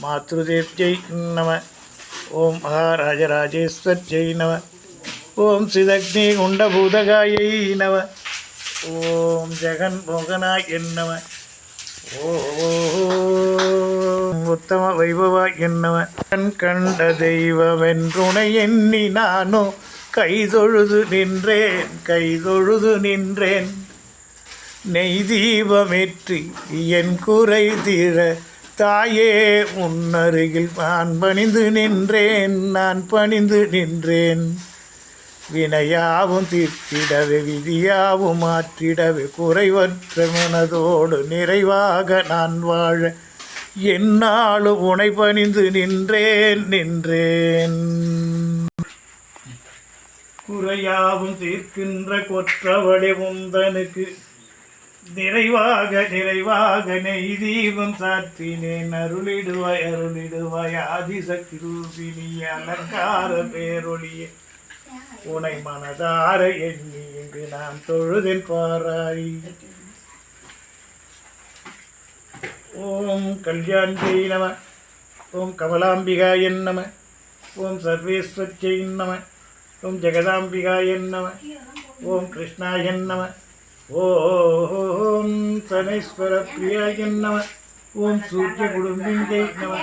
मातृदेव्यै नमः। ओम महाराजराजेश्वर्यै नमः। ओम सिदग्निगुण्डभूतगायै नमः। ओम जगन्मोहनाय नमः। ஓம் உத்தம வைபவாய நம. கண் கண்ட தெய்வமென்றுணை எண்ணி நானோ கைதொழுது நின்றேன் நெய் தீபமேற்றி என் குறை தீர தாயே உன்னருகில் நான் பணிந்து நின்றேன் வினையாவும் தீர்த்திடவே விதியாவும் மாற்றிடவே குறைவற்ற மனதோடு நிறைவாக நான் வாழ என்னாலும் உனை பணிந்து நின்றேன் குறையாவும் தீர்க்கின்ற கொற்றவளே உந்தனுக்கு நிறைவாக நெய் தீபம் சாற்றினேன். அருளிடுவாய் ஆதிசக்தி ரூபினி அலங்கார பேரொழியே உனை மனதார எண்ணி இங்கு நான் தொழுதில் பாராய். ஓம் கல்யாணியை நம. ஓம் கமலாம்பிகாய நம. ஓம் சர்வேஸ்வரியை நம. ஓம் ஜெகதாம்பிகாய நம. ஓம் கிருஷ்ணாய நம. ஓம் சனீஸ்வர பிரியாய நம. ஓம் சூரிய குடும்பிங்கை நம.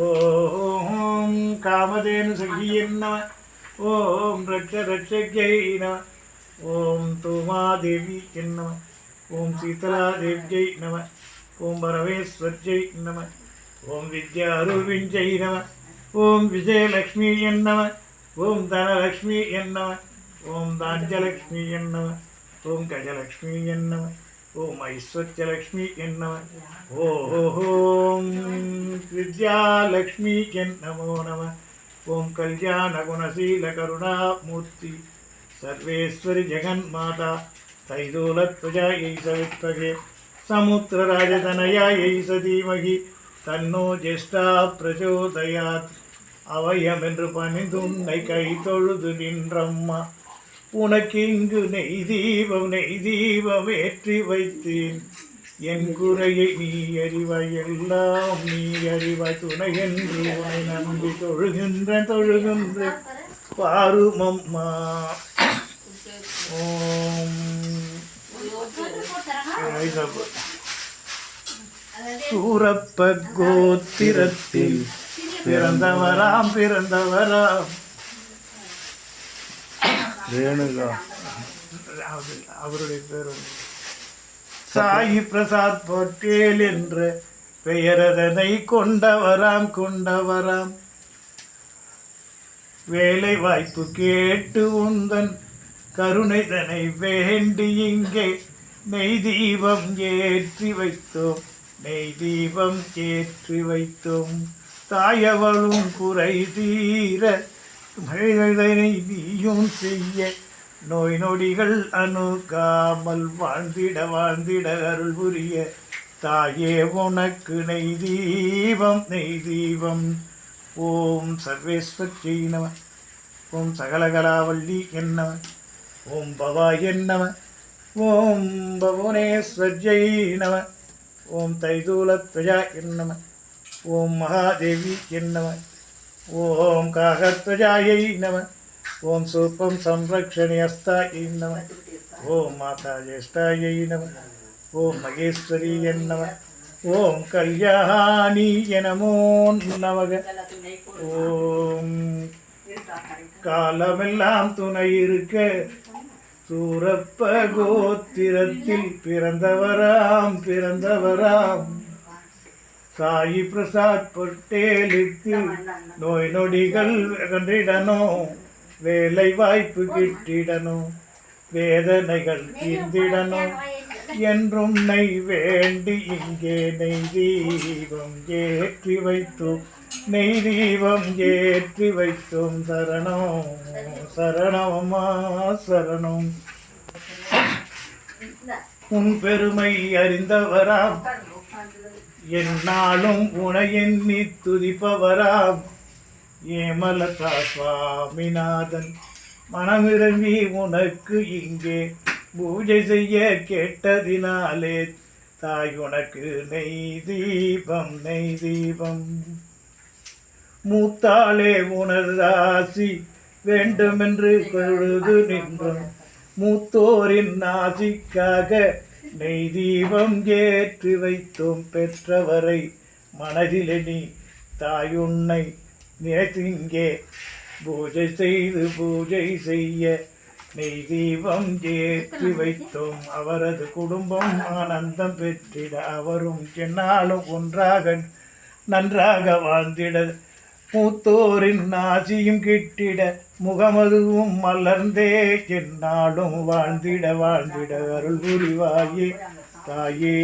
ஓம் காமதேனு சகியை நம. ஓம் ரட்சக்யை நம. ஓம் தூமாதேவி நம. ஓம் சீதலாதேவியை நம. ஓம் பரமேஸ்வர்யை நம. ஓம் வித்யாரூபிஞ்சை நம. ஓம் விஜயலக்ஷ்மி நம. ஓம் தனலக்ஷ்மி நம. ஓம் தாஞ்சலக்ஷ்மி நம. ஓம் கஜலக்ஷ்மி நம. ஓம் ஐஸ்வர்யலக்ஷ்மி நம. ஓம் வித்யாலக்ஷ்மி நமோ நம. ஓம் கல்யாண குணசீல கருணாமூர்த்தி சர்வேஸ்வரி ஜெகன்மாதா தைதூலத்வஜாயை சவித்வகே சமுத்திரராஜதனயாயை சதீமகி தன்னோ ஜேஷ்டா பிரச்சோதயாத். அவயமென்று பணிந்துன்னை கை தொழுது நின்றம்மா உனக்கு இங்கு நெய் தீபம் ஏற்றி வைத்தேன். என் குறையை நீ அறிவாய், எல்லாம் நீ அறிவாய். துணை என்று உனை நம்பி தொழுகின்ற பாருமம்மா. ஓம் சூரப்ப கோத்திரத்தில் பிறந்தவராம் ரேணுகா அவருடைய பேர் சாயி பிரசாத் பட்டேல் என்ற பெயரதனை கொண்டவராம் வேலை வாய்ப்பு கேட்டு உந்தன் கருணைதனை வேண்டி இங்கே நெய் தீபம் ஏற்றி வைத்தோம். தாயவளும் குறை தீர மழைதனை நீயும் செய்ய நோய் நொடிகள் அணுகாமல் வாழ்ந்திட அருள் புரிய தாயே உனக்கு நெய் தீபம். ஓம் சர்வேஸ்வரி நம. ஓம் சகலகலாவல்லி என்னம. ஓம் பவாய நம. ஓம் பவனேஸ்வர்யை நம. ஓம் தைதூலத்வஜா நம. ஓம் மகாதேவி நம. ஓம் காகத்வஜாயை நம. ஓம் சூப்பம் சம்ரக்ஷணியஸ்தாயை நம. ஓம் மாதா ஜேஷ்டாயை நம. ஓம் மகேஸ்வரி நம. ஓம் கல்யாணிய நமோ நமக. ஓம் காலமெல்லாம் துணை இருக்க சூரப்ப கோத்திரத்தில் பிறந்தவராம் சாயி பிரசாத் பட்டேலுக்கு நோய் நொடிகள் கண்டிடணும், வேலை வாய்ப்பு கிட்டிடணும், வேதனைகள் தீர்ந்திடணும் என்றுன்னை வேண்டி இங்கே நெய் தீபம் ஏற்றி வைத்தோம். சரணம் சரணம். உன் பெருமை அறிந்தவராம் என்னாலும் உனை எண்ணி துதிப்பவராம் ஏமலதா சுவாமிநாதன் மனமிறங்கி உனக்கு இங்கே பூஜை செய்ய கேட்டதினாலே தாய் உனக்கு நெய் தீபம் நெய் தீபம். மூத்தாளே உனது ஆசி வேண்டுமென்று பொழுது நின்றோம். மூத்தோரின் ஆசிக்காக நெய் தீபம் ஏற்றி வைத்தோம். பெற்றவரை மனதிலே நீ தாயுன்னை நினைத்திங்கே பூஜை செய்து பூஜை செய்ய நெய் தீபம் ஏற்றி வைத்தோம். அவரது குடும்பம் ஆனந்தம் பெற்றிட அவரும் என்னாலும் ஒன்றாக நன்றாக வாழ்ந்திட மூத்தோரின் ஆசியும் கிட்டிட முகமதுவும் மலர்ந்தே என்னாலும் வாழ்ந்திட வாழ்ந்திட அருள் புரிவாயே தாயே.